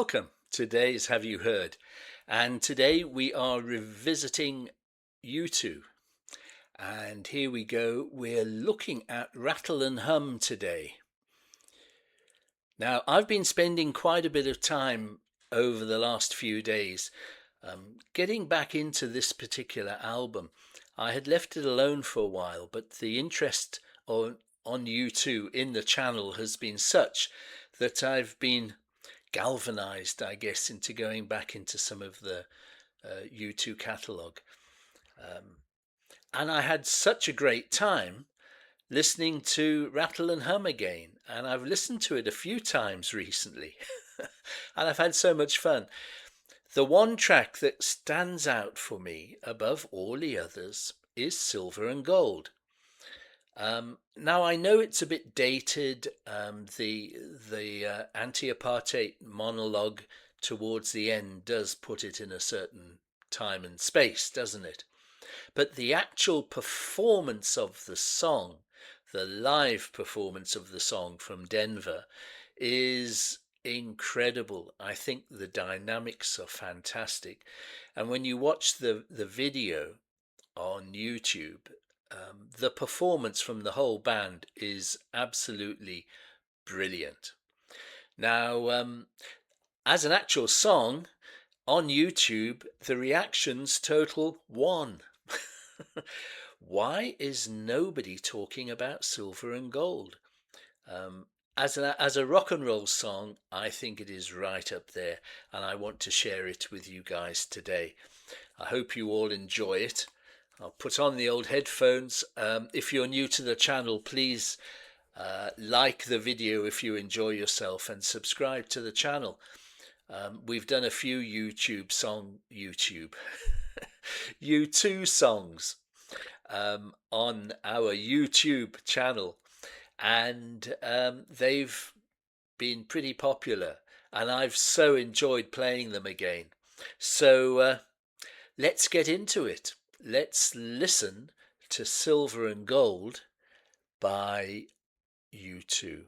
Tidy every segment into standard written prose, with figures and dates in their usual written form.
welcome. Today's Have You Heard? And today we are revisiting U2. And here we go. We're looking at Rattle and Hum today. Now, I've been spending quite a bit of time over the last few days getting back into this particular album. I had left it alone for a while, but the interest on U2 in the channel has been such that I've been galvanized, I guess, into going back into some of the U2 catalogue. And I had such a great time listening to Rattle and Hum again. And I've listened to it a few times recently. And I've had so much fun. The one track that stands out for me above all the others is Silver and Gold. Now I know it's a bit dated. The anti-apartheid monologue towards the end does put it in a certain time and space, doesn't it? But the actual performance of the song, the live performance of the song from Denver, is incredible. I think the dynamics are fantastic, and when you watch the video on YouTube, the performance from the whole band is absolutely brilliant. Now, as an actual song on YouTube, the reactions total 1. Why is nobody talking about Silver and Gold? As a rock and roll song, I think it is right up there, and I want to share it with you guys today. I hope you all enjoy it. I'll put on the old headphones. If you're new to the channel, please like the video if you enjoy yourself, and subscribe to the channel. We've done a few U2 songs on our YouTube channel, and they've been pretty popular, and I've so enjoyed playing them again. So let's get into it. Let's listen to Silver and Gold by U2.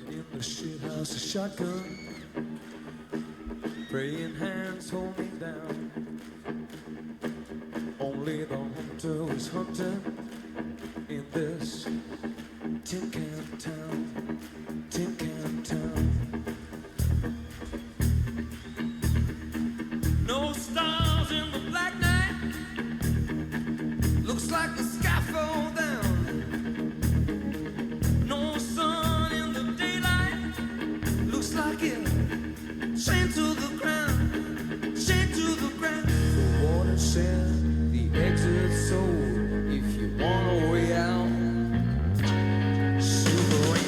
In the shit house, a shotgun, praying hands hold me down. Only the hunter was hunting in this tin can town, tin can town. No stars in the black night, looks like the sky fell down. No sun in the daylight, looks like it chained to the ground, chained to the ground. The water said the exit sold if you want a way out. Silver and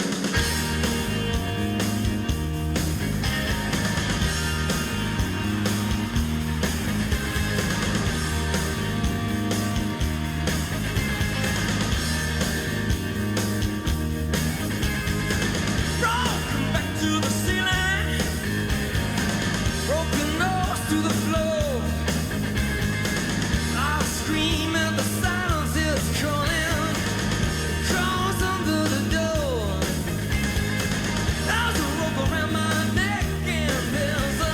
broken back to the ceiling, broken nose to the floor. I scream and the silence is calling, calls under the door. There's a rope around my neck and there's a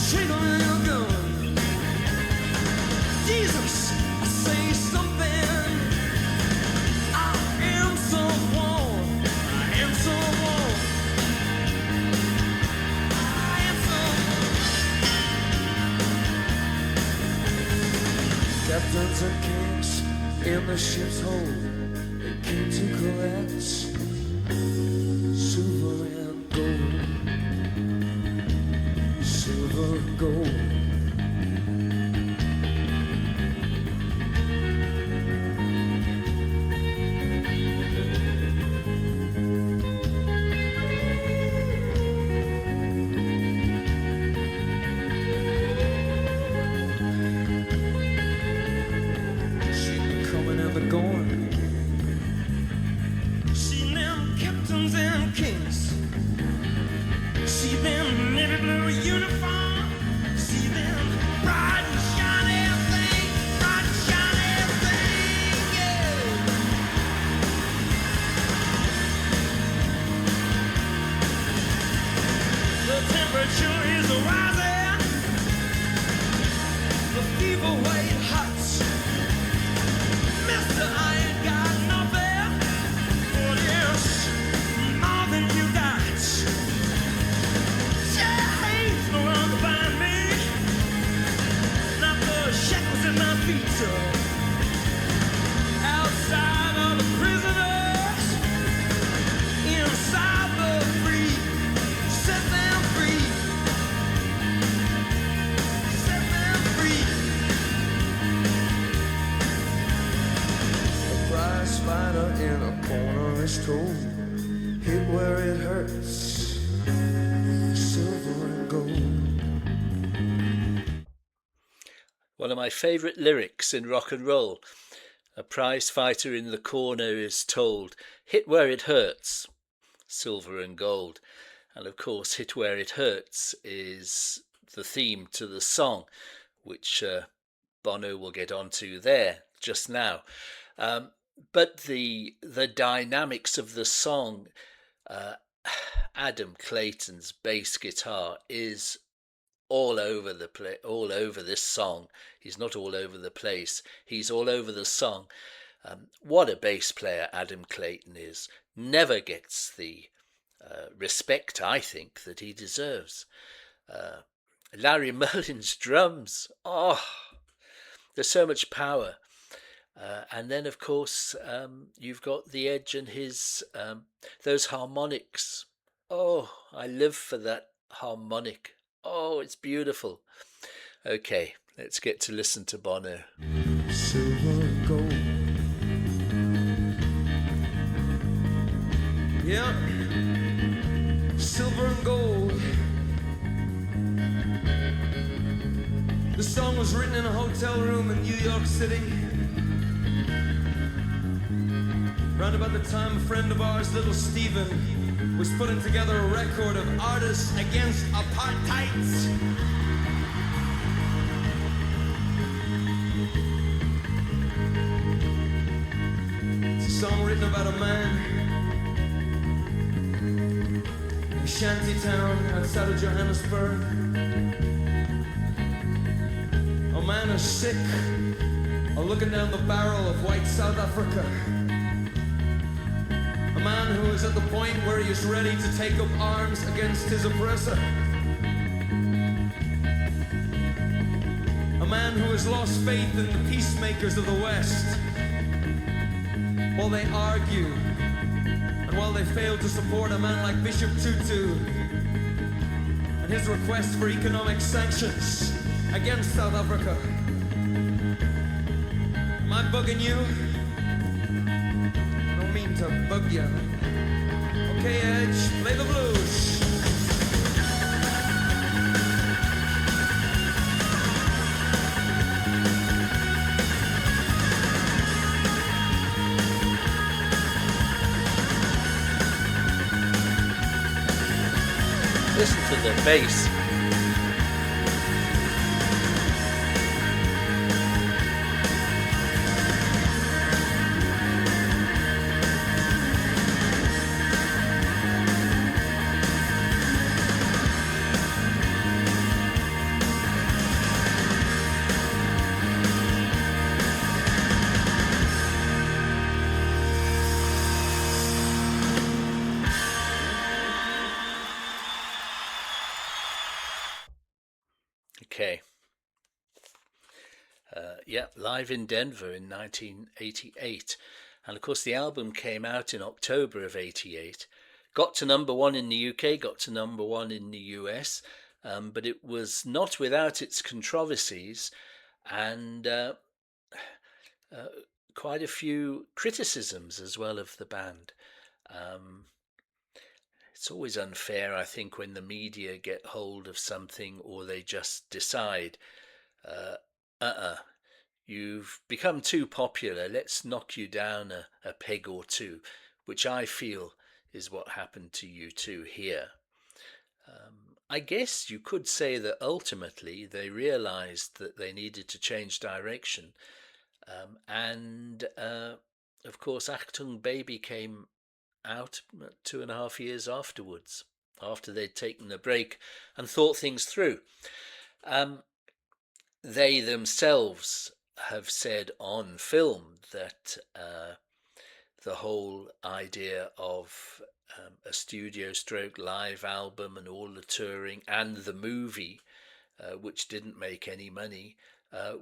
trigger in your gun. Jesus, I say something. I am someone. I am someone. I am someone. Captains and kings in the ship's hold, they came to collect silver and gold, silver and gold. Seen the coming and the going, seen them captains and kings Sure is a rising, the fever way it hurts. Mister, I ain't got nothing for this, more than you got. Chains no longer bind me, not the shackles in my feet. Outside are the prisoners, inside the free. Set them free, set them free. A prize fighter in a corner is told, hit where it hurts, silver and gold. One of my favourite lyrics in rock and roll. A prize fighter in the corner is told, hit where it hurts, silver and gold. And of course, hit where it hurts is the theme to the song, which Bono will get onto there just now. But the dynamics of the song, uh, Adam Clayton's bass guitar is all over the all over this song. He's not all over the place. He's all over the song. What a bass player Adam Clayton is. Never gets the respect, I think, that he deserves. Larry Merlin's drums. Oh, there's so much power. And then, of course, you've got the Edge and his those harmonics. Oh, I live for that harmonic. Oh, it's beautiful. Okay, let's get to listen to Bono. Silver and gold. Yeah, silver and gold. The song was written in a hotel room in New York City. Round about the time a friend of ours, little Steven, was putting together a record of artists against apartheid. It's a song written about a man in a shanty town outside of Johannesburg. A man is sick of looking down the barrel of white South Africa. A man who is at the point where he is ready to take up arms against his oppressor. A man who has lost faith in the peacemakers of the West. While they argue, and while they fail to support a man like Bishop Tutu and his request for economic sanctions against South Africa. Am I bugging you? I don't mean to bug you. Okay, Edge, play the blues. Listen to the bass. Okay. Yeah, live in Denver in 1988. And of course, the album came out in October of 88. Got to number one in the UK, got to number one in the US, but it was not without its controversies and uh, quite a few criticisms as well of the band. Um, it's always unfair, I think, when the media get hold of something or they just decide, uh, uh-uh, you've become too popular, let's knock you down a peg or two, which I feel is what happened to U2 here. I guess you could say that ultimately they realized that they needed to change direction. And of course, Achtung Baby came out 2.5 years afterwards. after they'd taken a break and thought things through. Um, they themselves have said on film that the whole idea of a studio stroke live album and all the touring and the movie, which didn't make any money,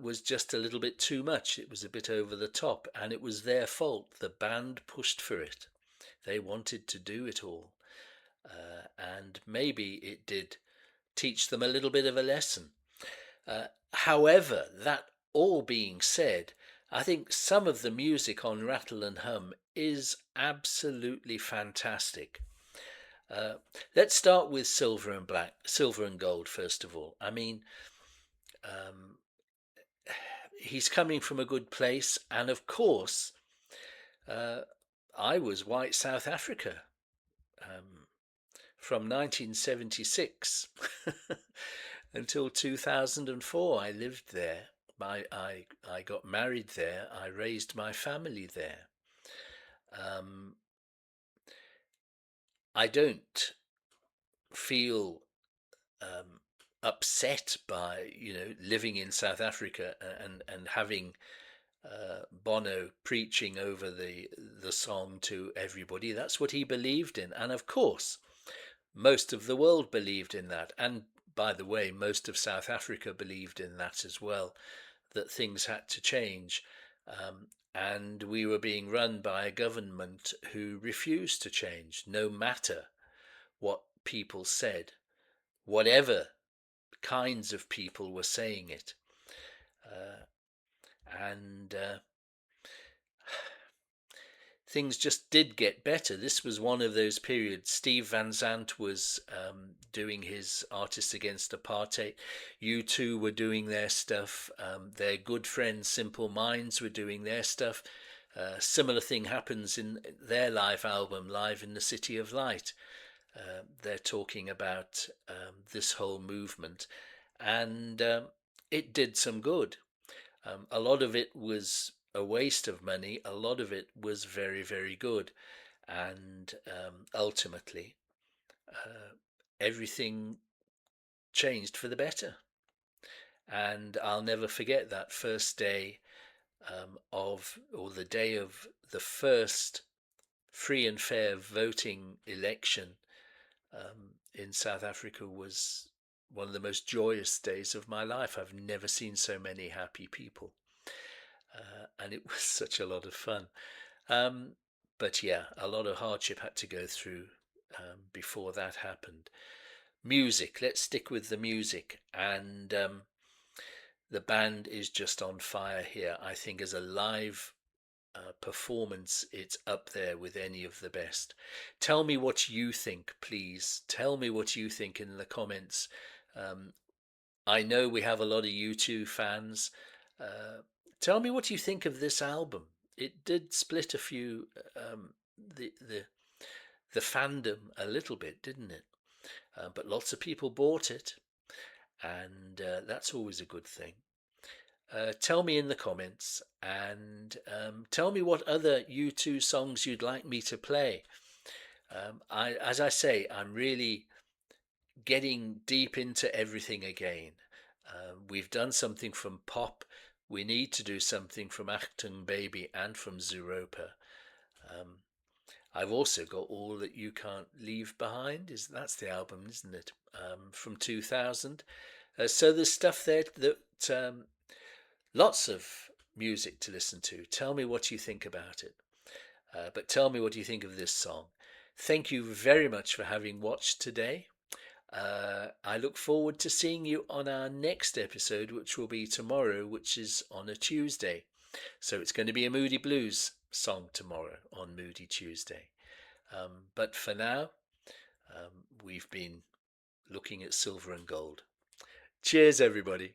was just a little bit too much. It was a bit over the top, and it was their fault. The band pushed for it. They wanted to do it all. And maybe it did teach them a little bit of a lesson. However, that all being said, I think some of the music on Rattle and Hum is absolutely fantastic. Uh, let's start with Silver and Gold first of all. I mean, um, he's coming from a good place, and of course, uh, I was white South Africa um, from 1976 until 2004. I lived there. I got married there. I raised my family there. Um, I don't feel um, upset by living in South Africa and having Bono preaching over the song to everybody. That's what he believed in, and of course, most of the world believed in that. And by the way, most of South Africa believed in that as well. That things had to change. And we were being run by a government who refused to change, no matter what people said, whatever kinds of people were saying it. Uh, and Things just did get better. This was one of those periods. Steve Van Zandt was doing his Artists Against Apartheid. U2 were doing their stuff. Their good friends Simple Minds were doing their stuff. Similar thing happens in their live album, Live in the City of Light. They're talking about this whole movement, and it did some good. A lot of it was a waste of money. A lot of it was very, very good. And ultimately, uh, everything changed for the better. And I'll never forget that first day or the day of the first free and fair voting election in South Africa was one of the most joyous days of my life. I've never seen so many happy people. And it was such a lot of fun. Um, but yeah, a lot of hardship had to go through before that happened. Music, let's stick with the music. And the band is just on fire here. I think as a live performance, it's up there with any of the best. Tell me what you think, please. Tell me what you think in the comments. Um, I know we have a lot of U2 fans. Uh, Tell me what you think of this album. It did split a few the fandom a little bit, didn't it? But lots of people bought it, and that's always a good thing. Tell me in the comments, and tell me what other U2 songs you'd like me to play. As I say, I'm really getting deep into everything again. We've done something from pop. We need to do something from Achtung Baby and from Zeropa. Um, I've also got All That You Can't Leave Behind. That's the album, isn't it? From 2000. So there's stuff there that lots of music to listen to. Tell me what you think about it. But tell me what you think of this song. Thank you very much for having watched today. I look forward to seeing you on our next episode, which will be tomorrow, which is on a Tuesday. So it's going to be a Moody Blues song tomorrow on Moody Tuesday. But for now, we've been looking at silver and gold. Cheers, everybody.